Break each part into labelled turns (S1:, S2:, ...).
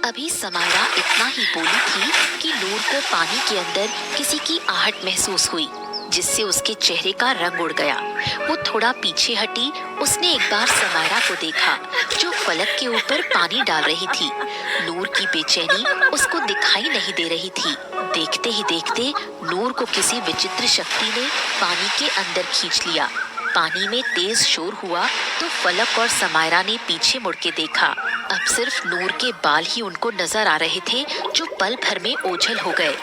S1: अभी समायरा इतना ही बोली थी कि नूर को पानी के अंदर किसी की आहट महसूस हुई, जिससे उसके चेहरे का रंग उड़ गया। वो थोड़ा पीछे हटी। उसने एक बार समायरा को देखा जो फलक के ऊपर पानी डाल रही थी। नूर की बेचैनी उसको दिखाई नहीं दे रही थी। देखते ही देखते नूर को किसी विचित्र शक्ति ने पानी के अंदर खींच लिया। पानी में तेज शोर हुआ तो फलक और समायरा ने पीछे मुड़ के देखा। अब सिर्फ नूर के बाल ही उनको नजर आ रहे थे, जो पल भर में ओझल हो गए।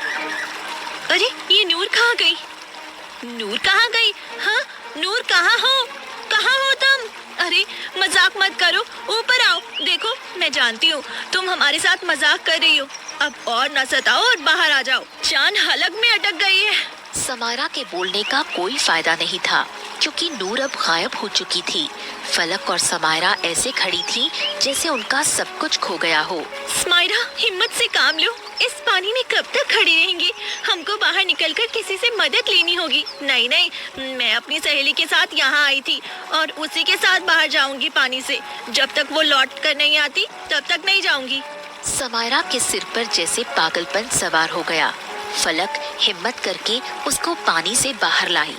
S2: अरे ये नूर कहाँ गई? नूर कहाँ गई? हाँ, नूर कहाँ हो? कहाँ हो तुम? अरे मजाक मत करो, ऊपर आओ। देखो मैं जानती हूँ तुम हमारे साथ मजाक कर रही हो। अब और न सताओ और बाहर आ जाओ, जान हलक में अटक गई है।
S1: समायरा के बोलने का कोई फायदा नहीं था, क्योंकि नूर अब गायब हो चुकी थी। फलक और समायरा ऐसे खड़ी थी जैसे उनका सब कुछ खो गया हो।
S2: समायरा, हिम्मत से काम लो। इस पानी में कब तक खड़ी रहेंगी? हमको बाहर निकलकर किसी से मदद लेनी होगी। नहीं नहीं, मैं अपनी सहेली के साथ यहाँ आई थी और उसी के साथ बाहर जाऊंगी पानी से। जब तक वो लौट कर नहीं आती तब तक नहीं जाऊंगी।
S1: समायरा के सिर पर जैसे पागलपन सवार हो गया। फलक हिम्मत करके उसको पानी से बाहर लाई।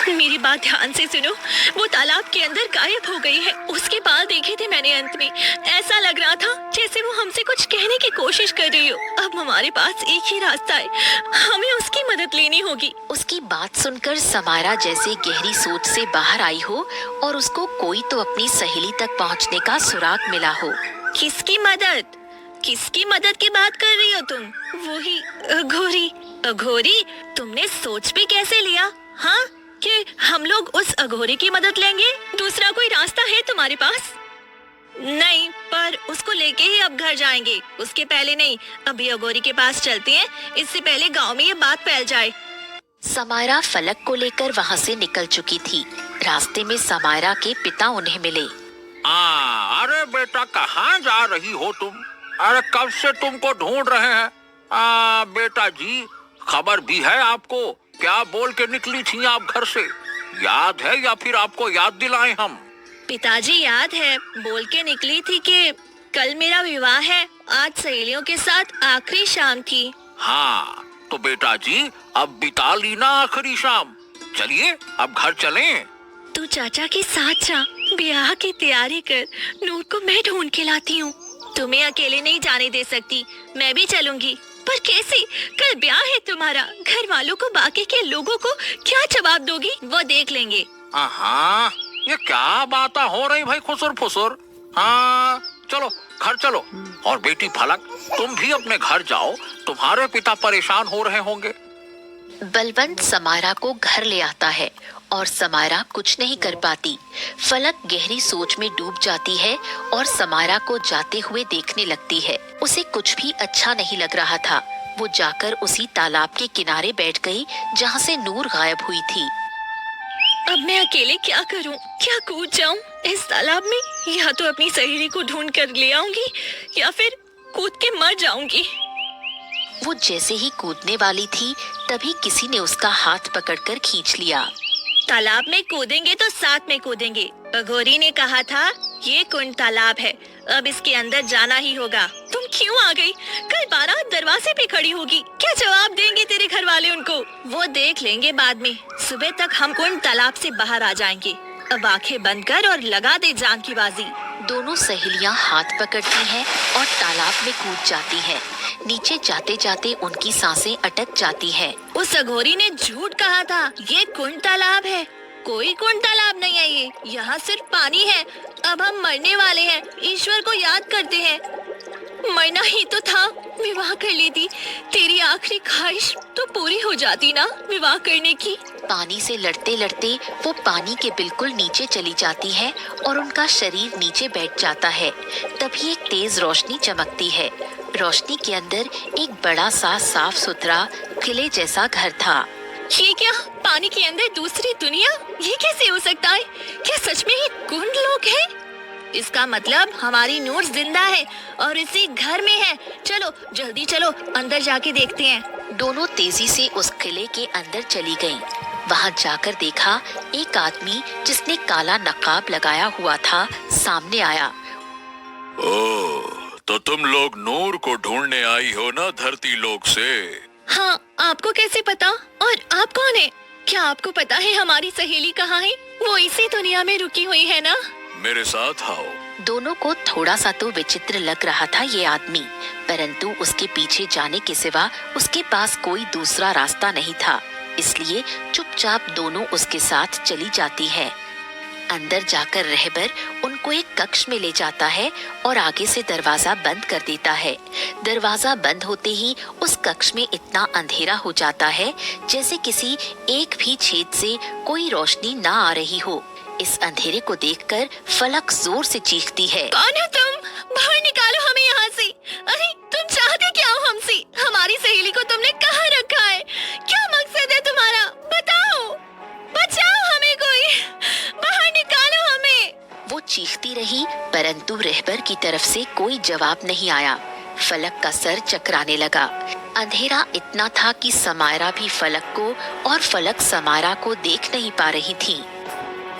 S2: मेरी बात ध्यान से सुनो, वो तालाब के अंदर गायब हो गई है। उसके बाल देखे थे मैंने अंत में। ऐसा लग रहा था जैसे वो हमसे कुछ कहने की कोशिश कर रही हो। अब हमारे पास एक ही रास्ता है, हमें उसकी मदद लेनी होगी।
S1: उसकी बात सुनकर समायरा जैसे गहरी सोच से बाहर आई हो और उसको कोई तो अपनी सहेली तक पहुंचने का सुराग मिला हो।
S2: किसकी मदद? किसकी मदद की बात कर रही हो तुम? वही अघोरी। अघोरी? तुमने सोच भी कैसे लिया? हाँ, कि हम लोग उस अघोरी की मदद लेंगे? दूसरा कोई रास्ता है तुम्हारे पास? नहीं, पर उसको लेके ही अब घर जाएंगे। उसके पहले नहीं, अभी अघोरी के पास चलते हैं, इससे पहले गांव में ये बात फैल जाए।
S1: समायरा फलक को लेकर वहाँ से निकल चुकी थी। रास्ते में समायरा के पिता उन्हें मिले।
S3: अरे बेटा, कहाँ जा रही हो तुम? अरे कब से तुमको ढूंढ रहे हैं। बेटा जी, खबर भी है आपको? क्या बोल के निकली थी आप घर से? याद है या फिर आपको याद दिलाएं हम?
S2: पिताजी, याद है। बोल के निकली थी कि कल मेरा विवाह है। आज सहेलियों के साथ आखिरी शाम थी।
S3: हाँ, तो बेटा जी अब बिता ली ना आखिरी शाम। चलिए अब घर चलें।
S2: तू चाचा के साथ जा, ब्याह की तैयारी कर। नूर को मैं ढूंढ के लाती हूँ। तुम्हें अकेले नहीं जाने दे सकती, मैं भी चलूंगी। पर कैसे? कल ब्याह है तुम्हारा। घर वालों को, बाकी के लोगों को क्या जवाब दोगी? वो देख लेंगे।
S3: हाँ, ये क्या बातें हो रही भाई, खुसुर फुसुर। हाँ चलो घर चलो। और बेटी फलक, तुम भी अपने घर जाओ, तुम्हारे पिता परेशान हो रहे होंगे।
S1: बलवंत समायरा को घर ले आता है और समायरा कुछ नहीं कर पाती। फलक गहरी सोच में डूब जाती है और समायरा को जाते हुए देखने लगती है। उसे कुछ भी अच्छा नहीं लग रहा था। वो जाकर उसी तालाब के किनारे बैठ गई जहाँ से नूर गायब हुई थी।
S2: अब मैं अकेले क्या करूं? क्या कूद जाऊं इस तालाब में? या तो अपनी सहेली को ढूंढ कर ले आऊंगी या फिर कूद के मर जाऊंगी।
S1: वो जैसे ही कूदने वाली थी तभी किसी ने उसका हाथ पकड़कर खींच लिया।
S2: तालाब में कूदेंगे तो साथ में कूदेंगे। अघोरी ने कहा था ये कुंड तालाब है, अब इसके अंदर जाना ही होगा। तुम क्यों आ गई? कल बारात दरवाजे पे खड़ी होगी। क्या जवाब देंगे तेरे घर वाले उनको? वो देख लेंगे बाद में। सुबह तक हम कुंड तालाब से बाहर आ जाएंगे। अब आंखें बंद कर और लगा दे जान की बाजी।
S1: दोनों सहेलियां हाथ पकड़ती हैं और तालाब में कूद जाती हैं। नीचे जाते जाते उनकी सांसें अटक जाती हैं।
S2: उस अघोरी ने झूठ कहा था, ये कुंड तालाब है। कोई कुंड तालाब नहीं है ये, यहाँ सिर्फ पानी है। अब हम मरने वाले हैं, ईश्वर को याद करते हैं। मरना ही तो था, विवाह कर लेती। तेरी आखिरी ख्वाहिश तो पूरी हो जाती ना, विवाह करने की।
S1: पानी से लड़ते लड़ते वो पानी के बिल्कुल नीचे चली जाती है और उनका शरीर नीचे बैठ जाता है। तभी एक तेज रोशनी चमकती है। रोशनी के अंदर एक बड़ा सा साफ सुथरा किले जैसा घर था।
S2: ये क्या? पानी के अंदर दूसरी दुनिया? ये कैसे हो सकता है? क्या सच में ये कुंड लोग हैं? इसका मतलब हमारी नूर जिंदा है और इसी घर में है। चलो जल्दी चलो, अंदर जाके देखते हैं।
S1: दोनों तेजी से उस किले के अंदर चली गईं। वहां जाकर देखा एक आदमी जिसने काला नकाब लगाया हुआ था सामने आया।
S4: ओह, तो तुम लोग नूर को ढूंढने आई हो ना धरती लोक से?
S2: हाँ, आपको कैसे पता? और आप कौन है? क्या आपको पता है हमारी सहेली कहाँ है? वो इसी दुनिया में रुकी हुई है ना?
S4: मेरे साथ आओ।
S1: दोनों को थोड़ा सा तो विचित्र लग रहा था ये आदमी, परंतु उसके पीछे जाने के सिवा उसके पास कोई दूसरा रास्ता नहीं था, इसलिए चुपचाप दोनों उसके साथ चली जाती है। अंदर जाकर रहबर उनको एक कक्ष में ले जाता है और आगे से दरवाजा बंद कर देता है। दरवाजा बंद होते ही उस कक्ष में इतना अंधेरा हो जाता है जैसे किसी एक भी छेद से कोई रोशनी ना आ रही हो। इस अंधेरे को देखकर फलक जोर से चीखती है,
S2: कौन हो तुम? बाहर निकालो हमें यहाँ से। अरे तुम चाहते क्या हो हमसे? हमारी सहेली को तुमने कहाँ रखा है? क्या मकसद है तुम्हारा? बताओ, बचाओ हमें कोई, बाहर निकालो हमें।
S1: वो चीखती रही, परंतु रहबर की तरफ से कोई जवाब नहीं आया। फलक का सर चकराने लगा। अंधेरा इतना था कि समायरा भी फलक को और फलक समायरा को देख नहीं पा रही थी।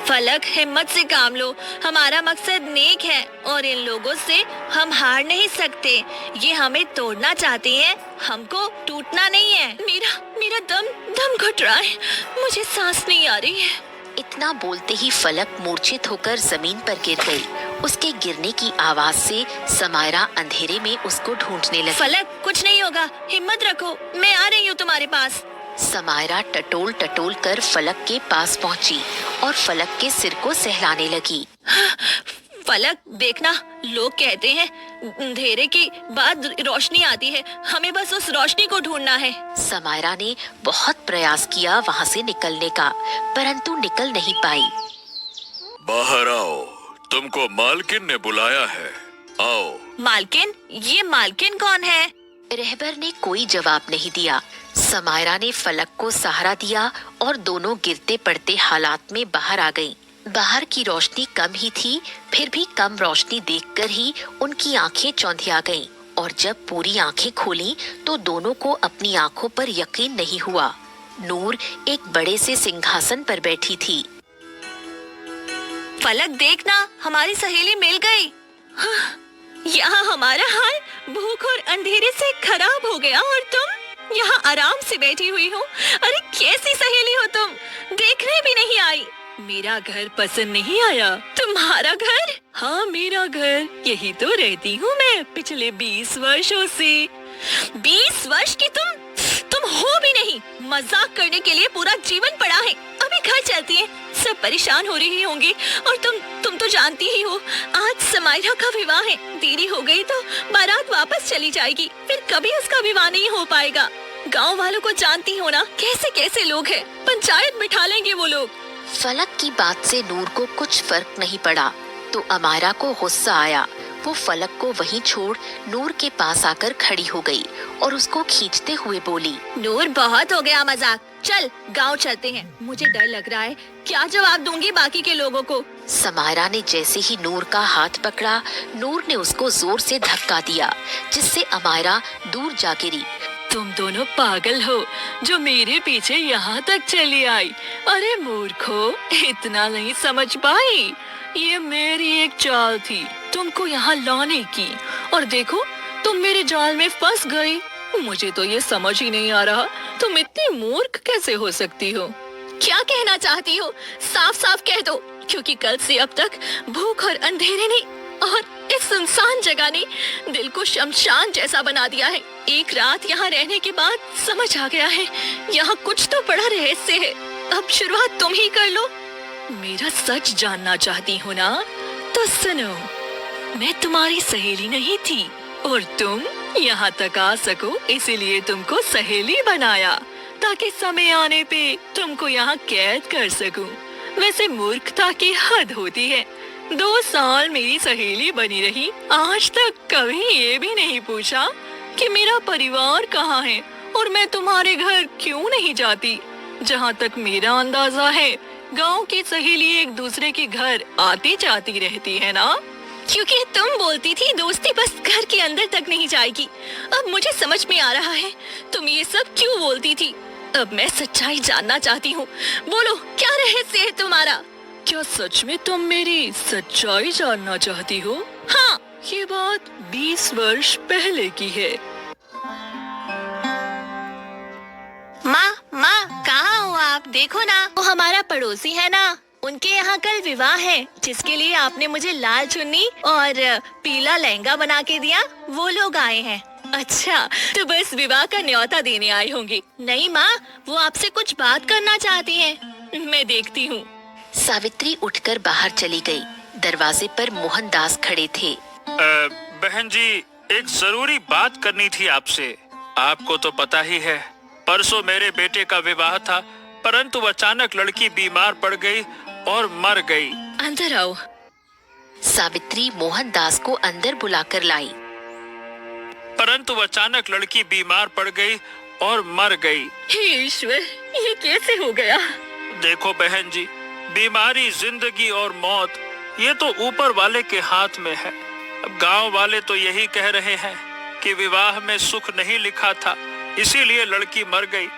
S2: फलक, हिम्मत से काम लो, हमारा मकसद नेक है और इन लोगों से हम हार नहीं सकते। ये हमें तोड़ना चाहते हैं, हमको टूटना नहीं है। मेरा दम घुट रहा है, मुझे सांस नहीं आ रही है।
S1: इतना बोलते ही फलक मूर्छित होकर जमीन पर गिर गई। उसके गिरने की आवाज से समायरा अंधेरे में उसको ढूंढने लगी।
S2: फलक, कुछ नहीं होगा, हिम्मत रखो, मैं आ रही हूँ तुम्हारे पास।
S1: समायरा टटोल टटोल कर फलक के पास पहुंची और फलक के सिर को सहलाने लगी।
S2: फलक, देखना, लोग कहते हैं अंधेरे के बाद रोशनी आती है, हमें बस उस रोशनी को ढूंढना है।
S1: समायरा ने बहुत प्रयास किया वहाँ से निकलने का, परंतु निकल नहीं पाई।
S4: बाहर आओ, तुमको मालकिन ने बुलाया है, आओ।
S2: मालकिन? ये मालकिन कौन है?
S1: रहबर ने कोई जवाब नहीं दिया। समायरा ने फलक को सहारा दिया और दोनों गिरते पड़ते हालात में बाहर आ गईं। बाहर की रोशनी कम ही थी, फिर भी कम रोशनी देखकर ही उनकी आंखें चौंधिया गईं और जब पूरी आंखें खोलीं तो दोनों को अपनी आंखों पर यकीन नहीं हुआ। नूर एक बड़े से सिंहासन पर बैठी थी।
S2: फलक, देखना, हमारी सहेली मिल गई। हाँ, यहाँ हमारा हाल भूख और अंधेरे से खराब हो गया और तुम यहाँ आराम से बैठी हुई हो। अरे कैसी सहेली हो तुम, देखने भी नहीं आई। मेरा घर पसंद नहीं आया? तुम्हारा घर? हाँ, मेरा घर, यही तो रहती हूँ मैं पिछले 20 वर्षों से। 20 वर्ष की तुम हो भी नहीं। मजाक करने के लिए पूरा जीवन पड़ा है। अभी घर चलती हैं, सब परेशान हो रही होंगे और तुम तो जानती ही हो, आज समायरा का विवाह है। देरी हो गई तो बारात वापस चली जाएगी, फिर कभी उसका विवाह नहीं हो पाएगा। गांव वालों को जानती हो ना, कैसे कैसे लोग हैं, पंचायत बिठा लेंगे वो लोग।
S1: फलक की बात से नूर को कुछ फर्क नहीं पड़ा तो अमायरा को गुस्सा आया। वो फलक को वहीं छोड़ नूर के पास आकर खड़ी हो गई और उसको खींचते हुए बोली,
S2: नूर, बहुत हो गया मजाक, चल गांव चलते हैं। मुझे डर लग रहा है, क्या जवाब दूंगी बाकी के लोगों को।
S1: समायरा ने जैसे ही नूर का हाथ पकड़ा, नूर ने उसको जोर से धक्का दिया जिससे अमायरा दूर जा गिरी।
S2: तुम दोनों पागल हो जो मेरे पीछे यहाँ तक चली आई। अरे मूर्खो, इतना नहीं समझ पाई? ये मेरी एक चाल थी तुमको यहाँ लाने की, और देखो तुम मेरे जाल में फंस गई। मुझे तो ये समझ ही नहीं आ रहा, तुम इतनी मूर्ख कैसे हो सकती हो? क्या कहना चाहती हो? साफ साफ कह दो, क्योंकि कल से अब तक भूख और अंधेरे ने और इस सुनसान जगह ने दिल को शमशान जैसा बना दिया है। एक रात यहाँ रहने के बाद समझ आ गया है, यहाँ कुछ तो बड़ा रहस्य है। अब शुरुआत तुम ही कर लो। मेरा सच जानना चाहती हो ना? तो सुनो, मैं तुम्हारी सहेली नहीं थी और तुम यहाँ तक आ सको इसीलिए तुमको सहेली बनाया, ताकि समय आने पे तुमको यहाँ कैद कर सकूं। वैसे मूर्खता की हद होती है। 2 साल मेरी सहेली बनी रही, आज तक कभी ये भी नहीं पूछा कि मेरा परिवार कहाँ है और मैं तुम्हारे घर क्यों नहीं जाती। जहाँ तक मेरा अंदाजा है, गांव की सहेली एक दूसरे के घर आती जाती रहती है ना? क्योंकि तुम बोलती थी दोस्ती बस घर के अंदर तक नहीं जाएगी। अब मुझे समझ में आ रहा है तुम ये सब क्यों बोलती थी। अब मैं सच्चाई जानना चाहती हूँ, बोलो क्या रहस्य है तुम्हारा? क्या सच में तुम मेरी सच्चाई जानना चाहती हो? हाँ, ये बात 20 वर्ष पहले की है। माँ कहाँ हो आप? देखो ना, वो हमारा पड़ोसी है ना, उनके यहाँ कल विवाह है, जिसके लिए आपने मुझे लाल चुन्नी और पीला लहंगा बना के दिया। वो लोग आए हैं। अच्छा, तो बस विवाह का न्योता देने आई होंगी। नहीं माँ, वो आपसे कुछ बात करना चाहती हैं। मैं देखती हूँ।
S1: सावित्री उठकर बाहर चली गई। दरवाजे पर मोहनदास खड़े थे।
S5: बहन जी, एक जरूरी बात करनी थी आपसे। आपको तो पता ही है, परसों मेरे बेटे का विवाह था, परंतु अचानक लड़की बीमार पड़ गई और मर गई।
S2: अंदर आओ।
S1: सावित्री मोहनदास को अंदर बुलाकर लाई।
S5: परंतु अचानक लड़की बीमार पड़ गई और मर गई।
S2: हे ईश्वर, ये कैसे हो गया?
S5: देखो बहन जी, बीमारी, जिंदगी और मौत, ये तो ऊपर वाले के हाथ में है। अब गांव वाले तो यही कह रहे हैं कि विवाह में सुख नहीं लिखा था, इसीलिए लड़की मर गई।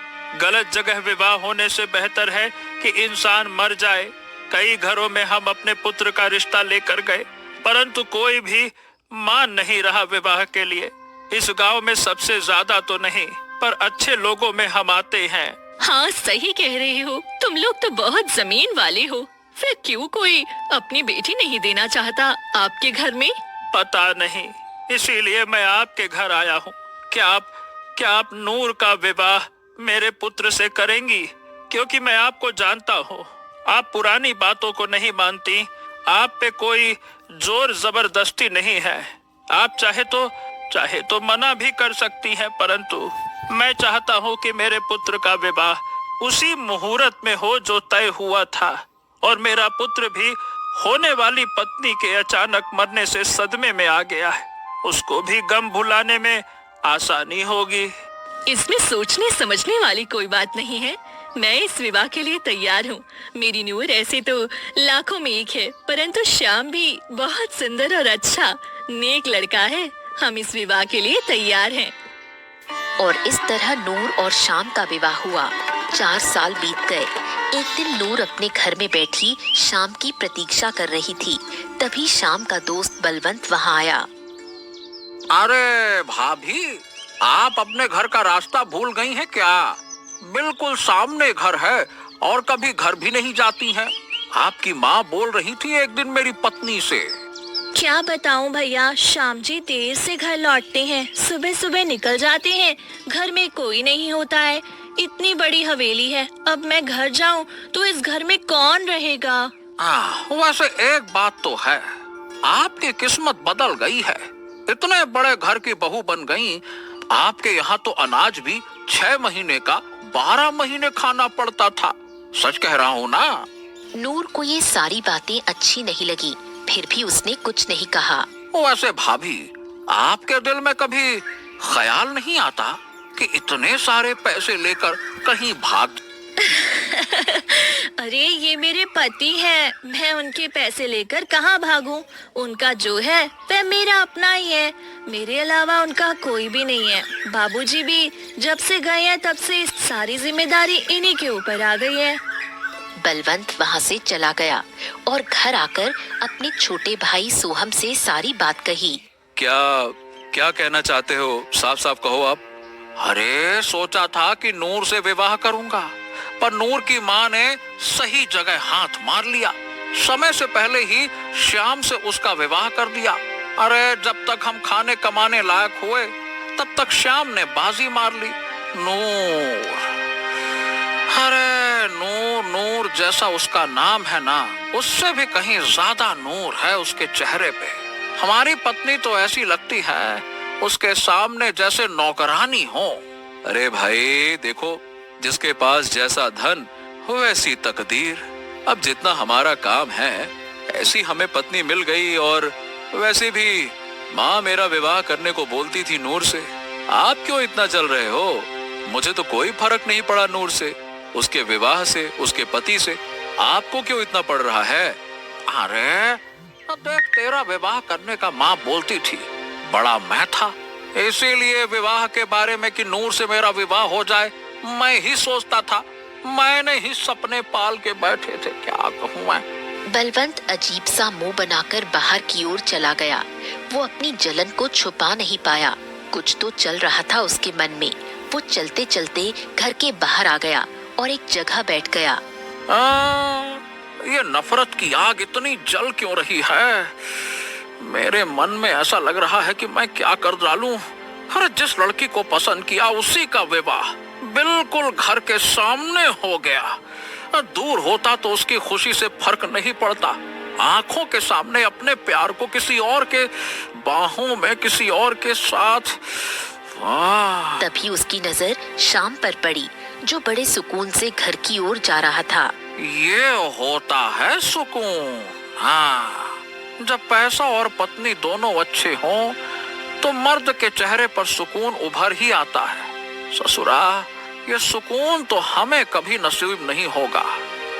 S5: गलत जगह विवाह होने से बेहतर है कि इंसान मर जाए। कई घरों में हम अपने पुत्र का रिश्ता लेकर गए, परंतु कोई भी मान नहीं रहा विवाह के लिए। इस गांव में सबसे ज्यादा तो नहीं, पर अच्छे लोगों में हम आते हैं।
S2: हाँ, सही कह रहे हो। तुम लोग तो बहुत जमीन वाले हो। फिर क्यों कोई अपनी बेटी नहीं देना चाहता आपके घर में?
S5: पता नहीं, इसीलिए मैं आपके घर आया हूँ। क्या आप नूर का विवाह मेरे पुत्र से करेंगी? क्योंकि मैं आपको जानता हूँ, आप पुरानी बातों को नहीं मानती। आप पे कोई जोर जबरदस्ती नहीं है। आप चाहे तो मना भी कर सकती हैं, परंतु मैं चाहता हूँ कि मेरे पुत्र का विवाह उसी मुहूर्त में हो जो तय हुआ था, और मेरा पुत्र भी होने वाली पत्नी के अचानक मरने से सदमे में आ गया है। उसको भी गम भुलाने में आसानी होगी।
S2: इसमें सोचने समझने वाली कोई बात नहीं है। मैं इस विवाह के लिए तैयार हूँ। मेरी नूर ऐसे तो लाखों में एक है, परंतु श्याम भी बहुत सुंदर और अच्छा नेक लड़का है। हम इस विवाह के लिए तैयार हैं।
S1: और इस तरह नूर और श्याम का विवाह हुआ। 4 साल बीत गए। एक दिन नूर अपने घर में बैठी श्याम की प्रतीक्षा कर रही थी। तभी श्याम का दोस्त बलवंत वहाँ आया।
S3: अरे भाभी, आप अपने घर का रास्ता भूल गई हैं क्या? बिल्कुल सामने घर है और कभी घर भी नहीं जाती हैं। आपकी माँ बोल रही थी एक दिन मेरी पत्नी से।
S2: क्या बताऊं भैया, श्याम जी देर से घर लौटते हैं, सुबह सुबह निकल जाते हैं, घर में कोई नहीं होता है। इतनी बड़ी हवेली है, अब मैं घर जाऊं तो इस घर में कौन रहेगा?
S3: वैसे एक बात तो है, आपकी किस्मत बदल गई है। इतने बड़े घर की बहू बन गई। आपके यहाँ तो अनाज भी 6 महीने का 12 महीने खाना पड़ता था। सच कह रहा हूँ ना?
S1: नूर को ये सारी बातें अच्छी नहीं लगी, फिर भी उसने कुछ नहीं कहा।
S3: वैसे भाभी, आपके दिल में कभी ख्याल नहीं आता कि इतने सारे पैसे लेकर कहीं भाग?
S2: अरे ये मेरे पति हैं, मैं उनके पैसे लेकर कहाँ भागूं? उनका जो है वह मेरा अपना ही है, मेरे अलावा उनका कोई भी नहीं है। बाबूजी भी जब से गए हैं तब से सारी जिम्मेदारी इन्हीं के ऊपर आ गई है।
S1: बलवंत वहाँ से चला गया और घर आकर अपने छोटे भाई सोहम से सारी बात कही।
S4: क्या कहना चाहते हो? साफ साफ कहो आप।
S3: अरे सोचा था कि नूर से विवाह करूंगा, पर नूर की माँ ने सही जगह हाथ मार लिया। समय से पहले ही श्याम से उसका विवाह कर दिया। अरे जब तक हम खाने कमाने लायक हुए, तब तक श्याम ने बाजी मार ली। नूर, अरे नूर जैसा उसका नाम है ना, उससे भी कहीं ज्यादा नूर है उसके चेहरे पे। हमारी पत्नी तो ऐसी लगती है उसके सामने जैसे नौकरानी हो।
S4: अरे भाई देखो, जिसके पास जैसा धन वैसी तकदीर। अब जितना हमारा काम है, ऐसी हमें पत्नी मिल गई। और वैसे भी माँ मेरा विवाह करने को बोलती थी नूर से। आप क्यों इतना चल रहे हो? मुझे तो कोई फर्क नहीं पड़ा नूर से, उसके विवाह से, उसके पति से। आपको क्यों इतना पड़ रहा है?
S3: अरे देख, तेरा विवाह करने का माँ बोलती थी, बड़ा मैं था। इसीलिए विवाह के बारे में कि नूर से मेरा विवाह हो जाए, मैं ही सोचता था। मैंने ही सपने पाल के बैठे थे, क्या कहूँ मैं।
S1: बलवंत अजीब सा मुंह बनाकर बाहर की ओर चला गया। वो अपनी जलन को छुपा नहीं पाया। कुछ तो चल रहा था उसके मन में। वो चलते चलते घर के बाहर आ गया और एक जगह बैठ गया।
S3: ये नफरत की आग इतनी जल क्यों रही है? मेरे मन में ऐसा लग रहा है कि मैं क्या कर डालूं। अरे जिस लड़की को पसंद किया उसी का विवाह बिल्कुल घर के सामने हो गया। दूर होता तो उसकी खुशी से फर्क नहीं पड़ता। आंखों के सामने अपने प्यार को किसी और के बाहों में किसी और के साथ। वाह!
S1: तभी उसकी नजर शाम पर पड़ी, जो बड़े सुकून से घर की ओर जा रहा था।
S3: ये होता है सुकून। हाँ, जब पैसा और पत्नी दोनों अच्छे हों तो मर्द के चेहरे पर सुकून उभर ही आता है। ससुरा, ये सुकून तो हमें कभी नसीब नहीं होगा।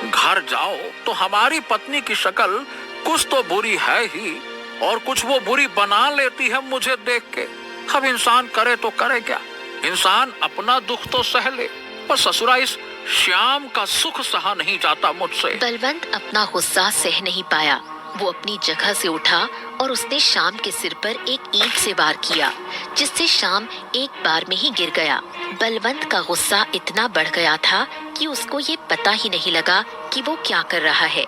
S3: घर जाओ तो हमारी पत्नी की शक्ल कुछ तो बुरी है ही, और कुछ वो बुरी बना लेती है मुझे देख के। अब इंसान करे तो करे क्या? इंसान अपना दुख तो सह ले, पर ससुरा इस श्याम का सुख सहा नहीं जाता मुझसे।
S1: बलवंत अपना गुस्सा सह नहीं पाया। वो अपनी जगह से उठा और उसने शाम के सिर पर एक ईंट से वार किया, जिससे शाम एक बार में ही गिर गया। बलवंत का गुस्सा इतना बढ़ गया था कि उसको ये पता ही नहीं लगा कि वो क्या कर रहा है।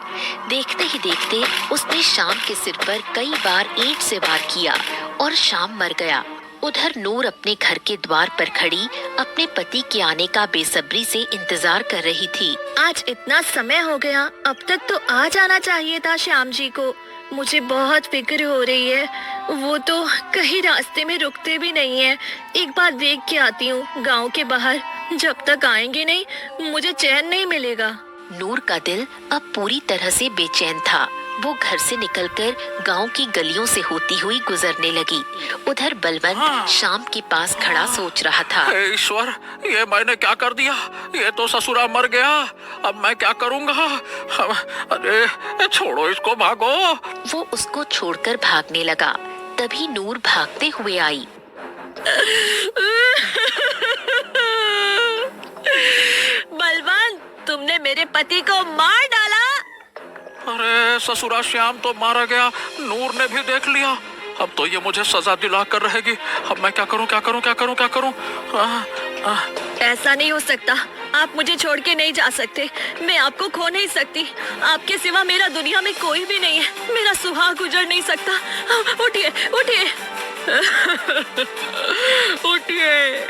S1: देखते ही देखते उसने शाम के सिर पर कई बार ईंट से वार किया और शाम मर गया। उधर नूर अपने घर के द्वार पर खड़ी अपने पति के आने का बेसब्री से इंतजार कर रही थी।
S2: आज इतना समय हो गया, अब तक तो आ जाना चाहिए था श्याम जी को। मुझे बहुत फिक्र हो रही है। वो तो कहीं रास्ते में रुकते भी नहीं है। एक बार देख के आती हूँ गांव के बाहर। जब तक आएंगे नहीं मुझे चैन नहीं मिलेगा।
S1: नूर का दिल अब पूरी तरह से बेचैन था। वो घर से निकलकर गांव की गलियों से होती हुई गुजरने लगी। उधर बलवंत शाम के पास खड़ा सोच रहा था।
S3: हे ईश्वर, ये मैंने क्या कर दिया? ये तो ससुरा मर गया। अब मैं क्या करूँगा? अरे छोड़ो इसको, भागो।
S1: वो उसको छोड़कर भागने लगा। तभी नूर भागते हुए आई।
S2: बलवंत, तुमने मेरे पति को मार डाला।
S3: अरे ससुरा श्याम तो मारा गया, नूर ने भी देख लिया। अब तो ये मुझे सजा दिला कर रहेगी। अब मैं क्या करूं, क्या करूं, क्या करूं, क्या करूं?
S2: ऐसा नहीं हो सकता। आप मुझे छोड़ के नहीं जा सकते। मैं आपको खो नहीं सकती। आपके सिवा मेरा दुनिया में कोई भी नहीं है। मेरा सुहाग गुजर नहीं सकता। उठिए, उठिए। उठिए।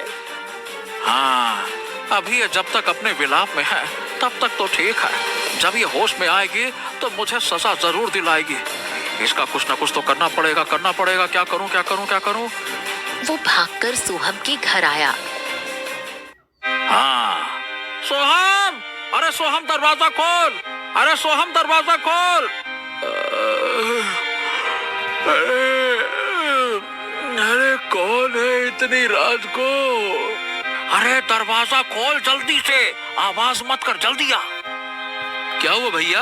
S3: हाँ, अभी ये जब तक अपने विलाप में है तब तक तो ठीक है। जब ये होश में आएगी तो मुझे सजा जरूर दिलाएगी। इसका कुछ ना कुछ तो करना पड़ेगा, करना पड़ेगा। क्या करूं, क्या करूं, क्या करूं?
S1: वो भागकर सोहम के घर आया।
S3: हाँ, सोहम! अरे सोहम, दरवाजा खोल! अरे सोहम, दरवाजा खोल! अरे कौन है इतनी रात को? अरे दरवाजा खोल जल्दी से, आवाज मत कर, जल्दी आ।
S4: क्या हुआ भैया?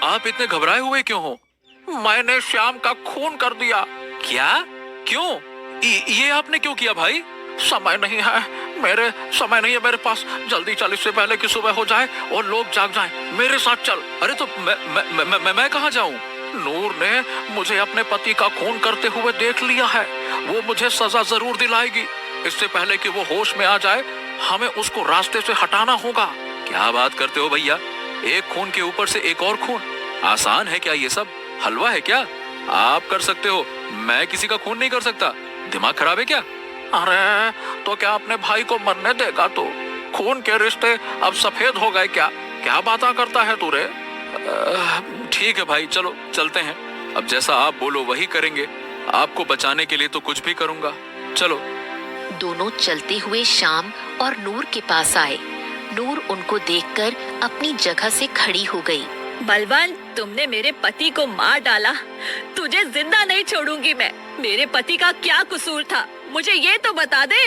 S4: आप इतने घबराए हुए क्यों हो?
S3: मैंने श्याम का खून कर दिया।
S4: क्या? क्यों? ये आपने क्यों किया भाई?
S3: समय नहीं है मेरे पास। जल्दी चल, इससे पहले कि सुबह हो जाए और लोग जाग जाएं। मेरे साथ चल।
S4: अरे तो मैं कहाँ जाऊँ?
S3: नूर ने मुझे अपने पति का खून करते हुए देख लिया है। वो मुझे सजा जरूर दिलाएगी। इससे पहले कि वो होश में आ जाए हमें उसको रास्ते से हटाना होगा।
S4: क्या बात करते हो भैया? एक खून के ऊपर से एक और खून? आसान है क्या ये सब? हलवा है क्या? आप कर सकते हो, मैं किसी का खून नहीं कर सकता। दिमाग खराब है क्या?
S3: अरे तो क्या अपने भाई को मरने देगा तू? खून के रिश्ते अब सफेद हो गए क्या? क्या बातें करता है तू रे?
S4: ठीक है भाई, चलो चलते हैं। अब जैसा आप बोलो वही करेंगे। आपको बचाने के लिए तो कुछ भी करूंगा। चलो।
S1: दोनों चलते हुए श्याम और नूर के पास आए। नूर उनको देखकर अपनी जगह से खड़ी हो गई।
S2: बलवंत, तुमने मेरे पति को मार डाला। तुझे जिंदा नहीं छोड़ूंगी मैं। मेरे पति का क्या कसूर था, मुझे ये तो बता दे।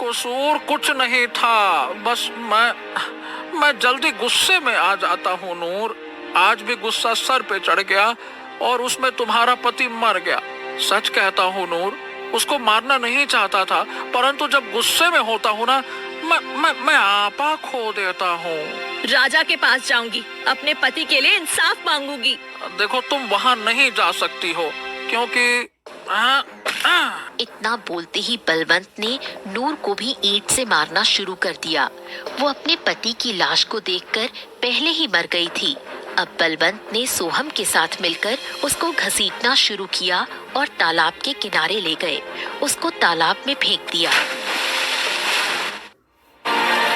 S3: कसूर कुछ नहीं था, बस मैं जल्दी गुस्से में आ जाता हूँ नूर। आज भी गुस्सा सर पे चढ़ गया और उसमें तुम्हारा पति मर गया। सच कहता हूँ नूर, उसको मारना नहीं चाहता था, परंतु जब गुस्से में होता हूँ ना मैं आपा खो देता हूँ।
S2: राजा के पास जाऊंगी, अपने पति के लिए इंसाफ मांगूंगी।
S3: देखो, तुम वहाँ नहीं जा सकती हो। क्योंकि
S1: इतना बोलते ही बलवंत ने नूर को भी ईंट से मारना शुरू कर दिया। वो अपने पति की लाश को देखकर पहले ही मर गई थी। अब बलवंत ने सोहम के साथ मिलकर उसको घसीटना शुरू किया और तालाब के किनारे ले गए। उसको तालाब में फेंक दिया।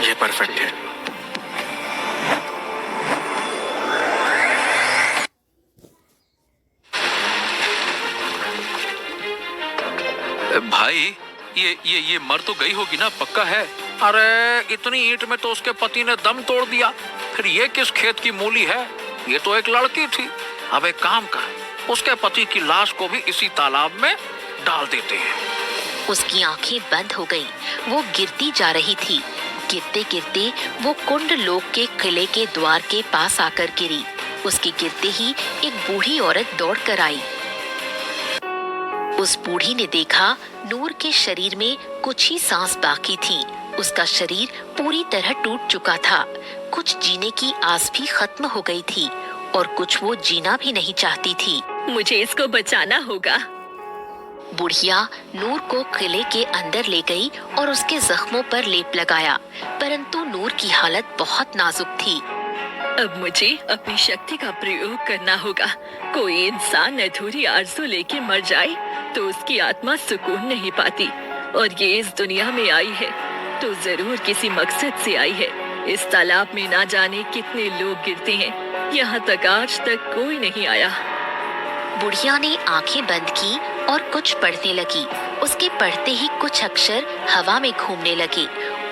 S6: ये परफेक्ट है।
S4: भाई ये मर तो गई होगी ना, पक्का है?
S3: अरे इतनी ईंट में तो उसके पति ने दम तोड़ दिया, फिर ये किस खेत की मूली है? ये तो एक लड़की थी। अब एक काम कर, उसके पति की लाश को भी इसी तालाब में डाल देते हैं।
S1: उसकी आंखें बंद हो गई। वो गिरती जा रही थी। गिरते गिरते वो कुंड लोक के किले के द्वार के पास आकर गिरी। उसके गिरते ही एक बूढ़ी औरत दौड़ कर आई। उस बूढ़ी ने देखा नूर के शरीर में कुछ ही सांस बाकी थी। उसका शरीर पूरी तरह टूट चुका था। कुछ जीने की आस भी खत्म हो गई थी और कुछ वो जीना भी नहीं चाहती थी।
S2: मुझे इसको बचाना होगा।
S1: बुढ़िया नूर को किले के अंदर ले गई और उसके जख्मों पर लेप लगाया, परंतु नूर की हालत बहुत नाजुक थी।
S2: अब मुझे अपनी शक्ति का प्रयोग करना होगा। कोई इंसान अधूरी आरज़ू लेके मर जाए तो उसकी आत्मा सुकून नहीं पाती, और ये इस दुनिया में आई है तो जरूर किसी मकसद से आई है। इस तालाब में ना जाने कितने लोग गिरते हैं, यहाँ तक आज तक कोई नहीं आया।
S1: बुढ़िया ने आंखें बंद की और कुछ पढ़ने लगी। उसके पढ़ते ही कुछ अक्षर हवा में घूमने लगे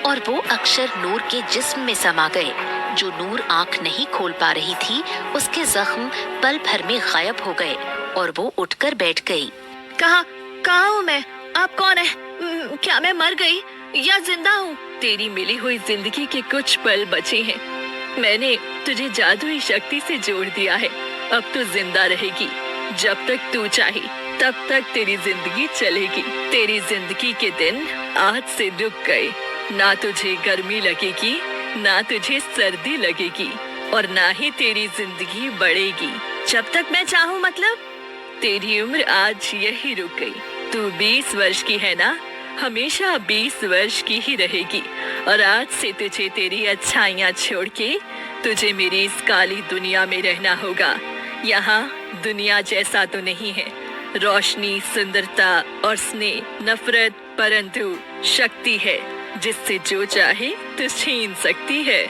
S1: और वो अक्षर नूर के जिस्म में समा गए। जो नूर आंख नहीं खोल पा रही थी, उसके जख्म पल भर में गायब हो गए और वो उठकर बैठ गई।
S2: कहाँ हूँ मैं? आप कौन है? क्या मैं मर गई या जिंदा हूँ? तेरी मिली हुई जिंदगी के कुछ पल बचे हैं। मैंने तुझे जादुई शक्ति से जोड़ दिया है। अब तू जिंदा रहेगी। जब तक तू चाहे तब तक तेरी जिंदगी चलेगी। तेरी जिंदगी के दिन आज से रुक गए। ना तुझे गर्मी लगेगी, ना तुझे सर्दी लगेगी, और ना ही तेरी जिंदगी बढ़ेगी। जब तक मैं चाहूँ, मतलब तेरी उम्र आज यही रुक गई। तू 20 वर्ष की है ना? हमेशा 20 वर्ष की ही रहेगी। और आज से तुझे तेरी अच्छाइयाँ छोड़ के तुझे मेरी इस काली दुनिया में रहना होगा। यहाँ दुनिया जैसा तो नहीं है। रोशनी, सुंदरता और स्नेह, नफरत, परंतु शक्ति है जिससे जो चाहे तो छीन सकती है।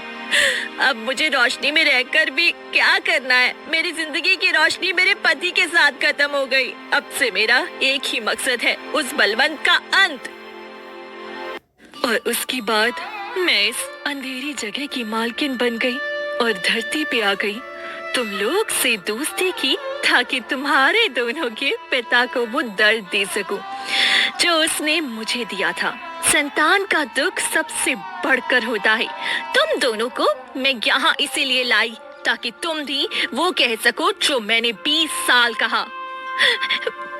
S2: अब मुझे रोशनी में रहकर भी क्या करना है? मेरी जिंदगी की रोशनी मेरे पति के साथ खत्म हो गई। अब से मेरा एक ही मकसद है, उस बलवंत का अंत। और उसके बाद मैं इस अंधेरी जगह की मालकिन बन गई और धरती पे आ गई। तुम लोग से दोस्ती की ताकि तुम्हारे दोनों के पिता को वो दर्द दे सकूं जो उसने मुझे दिया था। संतान का दुख सबसे बढ़कर होता है। तुम दोनों को मैं यहाँ इसीलिए लाई ताकि तुम भी वो कह सको जो मैंने 20 साल कहा।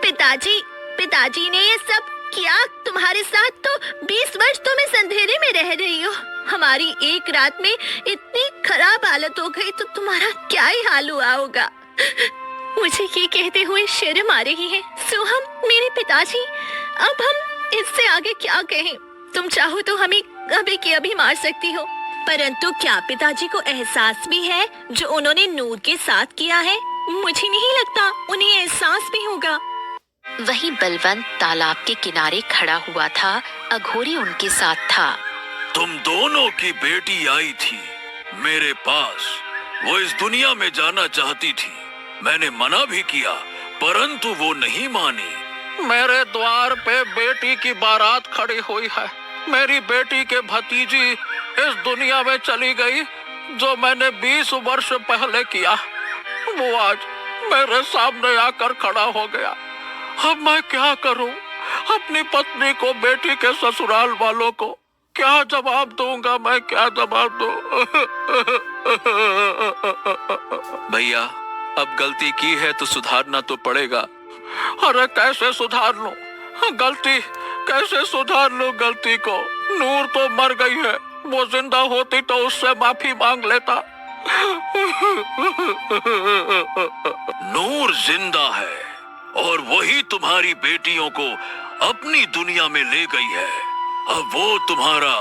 S2: पिताजी ने ये सब किया तुम्हारे साथ, तो 20 वर्ष तो मैं अंधेरे में रह रही हूँ। हमारी एक रात में इतनी खराब हालत हो गई तो तुम्हारा क्या ही हाल हुआ होगा। मुझे ये कहते हुए शर्म आ रही है। सोहम, मेरे पिताजी, अब हम इससे आगे क्या कहें? तुम चाहो तो हमें अभी के अभी मार सकती हो, परंतु क्या पिताजी को एहसास भी है जो उन्होंने नूर के साथ किया है? मुझे नहीं लगता उन्हें एहसास भी होगा।
S1: वहीं बलवंत तालाब के किनारे खड़ा हुआ था। अघोरी उनके साथ था।
S4: तुम दोनों की बेटी आई थी मेरे पास। वो इस दुनिया में जाना चाहती थी। मैंने मना भी किया, परंतु वो नहीं मानी।
S3: मेरे द्वार पे बेटी की बारात खड़ी हुई है। मेरी बेटी के भतीजी इस दुनिया में चली गई जो मैंने 20 वर्ष पहले किया। वो आज मेरे सामने आकर खड़ा हो गया। अब मैं क्या करूं? अपनी पत्नी को, बेटी के ससुराल वालों को क्या जवाब दूंगा? मैं क्या जवाब दूं?
S4: भैया, अब गलती की है तो सुधारना तो पड़ेगा।
S3: अरे कैसे सुधार लूं? गलती कैसे सुधार लूं गलती को? नूर तो मर गई है। वो जिंदा होती तो उससे माफी मांग लेता।
S4: नूर जिंदा है, और वही तुम्हारी बेटियों को अपनी दुनिया में ले गई है। अब वो तुम्हारा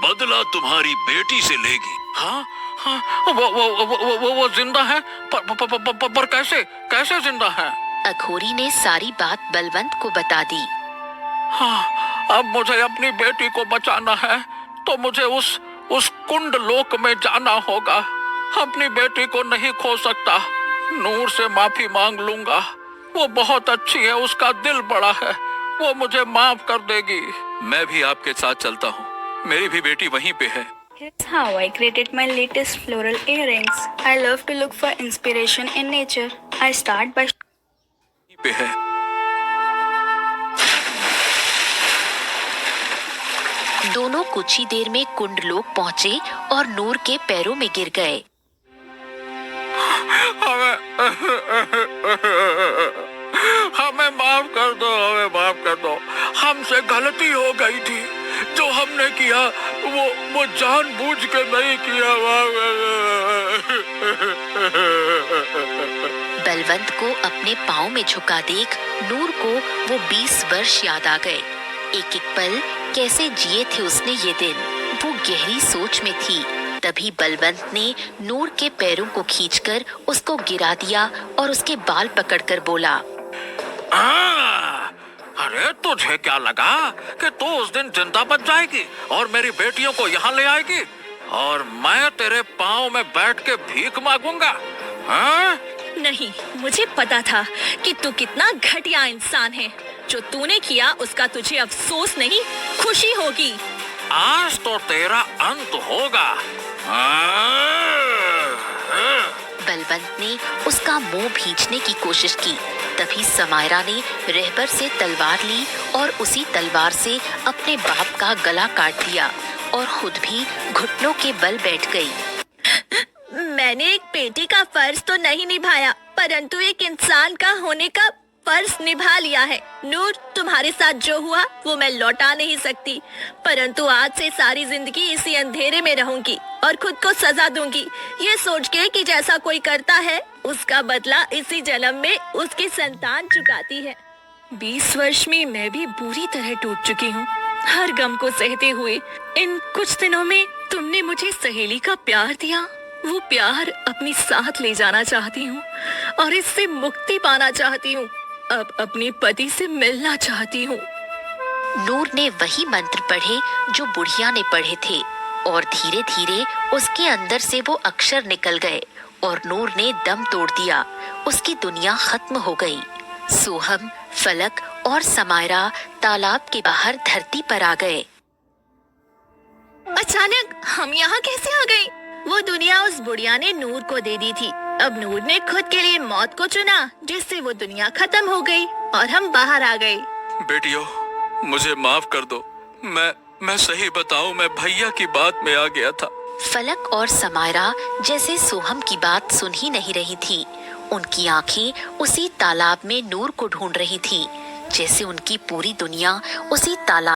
S4: बदला तुम्हारी बेटी से लेगी।
S3: हाँ हाँ, वो जिंदा है, पर कैसे कैसे जिंदा है?
S1: अघोरी ने सारी बात बलवंत को बता दी।
S3: हाँ, अब मुझे अपनी बेटी को बचाना है तो मुझे उस कुंड लोक में जाना होगा। अपनी बेटी को नहीं खो सकता। नूर से माफी मांग लूंगा। वो बहुत अच्छी है, उसका दिल बड़ा है, वो मुझे माफ कर देगी।
S4: मैं भी आपके साथ चलता हूँ। मेरी भी बेटी वहीं पे है।
S7: Here's how I created my latest floral earrings. I love to look for inspiration in nature. I start by
S4: वहीं पे है।
S1: दोनों कुछ ही देर में कुंडलोक पहुंचे और नूर के पैरों में गिर गए।
S3: हमें माफ कर दो, हमें माफ कर दो। हमसे गलती हो गई थी। जो हमने किया वो जानबूझ के नहीं किया।
S1: बलवंत को अपने पाँव में झुका देख नूर को वो 20 वर्ष याद आ गए। एक एक पल कैसे जिए थे उसने ये दिन। वो गहरी सोच में थी। तभी बलवंत ने नूर के पैरों को खींचकर उसको गिरा दिया और उसके बाल पकड़कर बोला,
S3: अरे तुझे क्या लगा कि तू उस दिन जिंदा बच जाएगी और मेरी बेटियों को यहाँ ले आएगी और मैं तेरे पाँव में बैठ के भीख मांगूंगा? हाँ?
S2: नहीं, मुझे पता था कि तू कितना घटिया इंसान है। जो तूने किया उसका तुझे अफसोस नहीं, खुशी होगी।
S3: आज तो तेरा अंत होगा।
S1: बलवंत ने उसका मुंह भींचने की कोशिश की। तभी समायरा ने रहबर से तलवार ली और उसी तलवार से अपने बाप का गला काट दिया और खुद भी घुटनों के बल बैठ गई।
S2: मैंने एक बेटी का फर्ज तो नहीं निभाया, परंतु एक इंसान का होने का फर्ज निभा लिया है। नूर, तुम्हारे साथ जो हुआ वो मैं लौटा नहीं सकती, परंतु आज से सारी जिंदगी इसी अंधेरे में रहूंगी और खुद को सजा दूंगी, ये सोच के कि जैसा कोई करता है उसका बदला इसी जन्म में उसकी संतान चुकाती है। 20 वर्ष में मैं भी बुरी तरह टूट चुकी हूँ, हर गम को सहते हुए। इन कुछ दिनों में तुमने मुझे सहेली का प्यार दिया। वो प्यार अपनी साथ ले जाना चाहती हूँ और इससे मुक्ति पाना चाहती हूँ। अब अपने पति से मिलना चाहती हूँ।
S1: नूर ने वही मंत्र पढ़े जो बुढ़िया ने पढ़े थे और धीरे धीरे उसके अंदर से वो अक्षर निकल गए और नूर ने दम तोड़ दिया। उसकी दुनिया खत्म हो गई। सोहम, फलक और समायरा तालाब के बाहर धरती पर आ गए।
S2: अचानक हम यहाँ कैसे आ गए? वो दुनिया उस बुढ़िया ने नूर को दे दी थी। अब नूर ने खुद के लिए मौत को चुना, जिससे वो दुनिया खत्म हो गई और हम बाहर आ गए।
S4: बेटियों, मुझे माफ कर दो। मैं सही बताऊं, मैं भैया की बात में आ गया था।
S1: फलक और समायरा जैसे सोहम की बात सुन ही नहीं रही थी। उनकी आंखें उसी तालाब में नूर को ढूंढ रही थी, जैसे उनकी पूरी दुनिया उसी तालाब